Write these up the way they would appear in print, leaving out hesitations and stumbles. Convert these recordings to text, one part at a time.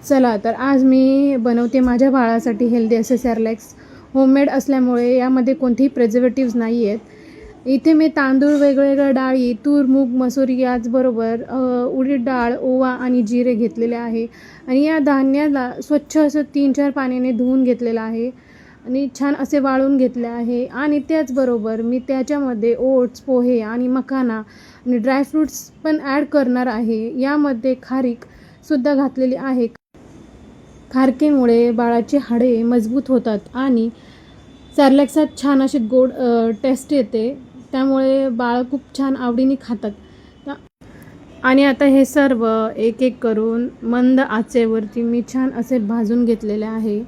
चला तर आज मी बनवते माझ्या बाळासाठी हेल्दी असे सॅरलॅक्स. होममेड असल्यामुळे यामध्ये कोणतेही प्रिझर्वेटिव्स नाही आहेत. इथे मी तांदूळ, वेगवेगळ्या डाळी, तूर, मूग, मसूर याचबरोबर उडीद डाळ, ओवा आणि जिरे घेतलेले आहे. आणि या धान्याला स्वच्छ असं 3-4 पाण्याने धुवून घेतलेलं आहे आणि छान असे वाळून घेतले आहे. आणि त्याचबरोबर मी त्याच्यामध्ये ओट्स, पोहे आणि मखाना आणि ड्रायफ्रूट्स पण ॲड करणार आहे. यामध्ये खारीकसुद्धा घातलेली आहे. खारकेमुळे बाळाची हाडे मजबूत होतात आणि सॅरलॅक्सात छान अशी गोड टेस्ट येते. त्यामुळे बाळ खूप छान आवडीने खातात. आणि आता हे सर्व एक एक करून मंद आचेवरती मी छान असे भाजून घेतलेले आहे.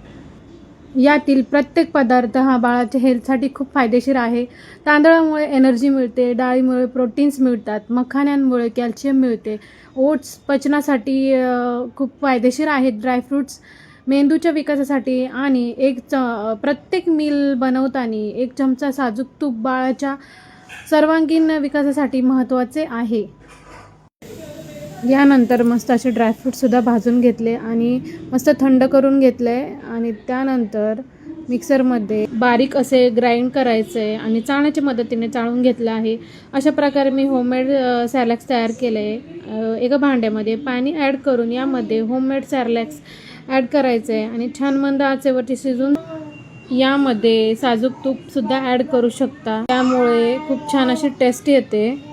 यातील प्रत्येक पदार्थ हा बाळाच्या हेल्थसाठी खूप फायदेशीर आहे. तांदळामुळे एनर्जी मिळते, डाळीमुळे प्रोटीन्स मिळतात, मखाण्यांमुळे कॅल्शियम मिळते, ओट्स पचनासाठी खूप फायदेशीर आहेत, ड्रायफ्रूट्स मेंदूच्या विकासासाठी आणि प्रत्येक मील बनवताना 1 चमचा साजूक तूप बाळाच्या सर्वांगीण विकासासाठी महत्त्वाचे आहे. यानंतर मस्त असे ड्रायफ्रूटसुद्धा भाजून घेतले आणि मस्त थंड करून घेतले आणि त्यानंतर मिक्सरमध्ये बारीक असे ग्राइंड करायचे आणि चाळण्याच्या मदतीने चाळून घेतलं आहे. अशा प्रकारे मी होममेड सॅरलॅक्स तयार केले आहे. एका भांड्यामध्ये पाणी ॲड करून यामध्ये होममेड सॅरलॅक्स ॲड करायचे आणि छान मंद आचेवरती शिजून यामध्ये साजूक तूपसुद्धा ॲड करू शकता. त्यामुळे खूप छान अशी टेस्ट येते.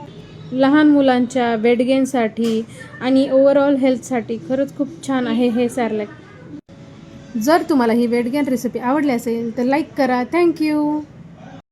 लहान मुलांच्या वेट गेनसाठी आणि ओव्हरऑल हेल्थसाठी खरंच खूप छान आहे हे सॅरलॅक. जर तुम्हाला ही वेट गेन रेसिपी आवडली असेल तर लाईक करा. थँक्यू.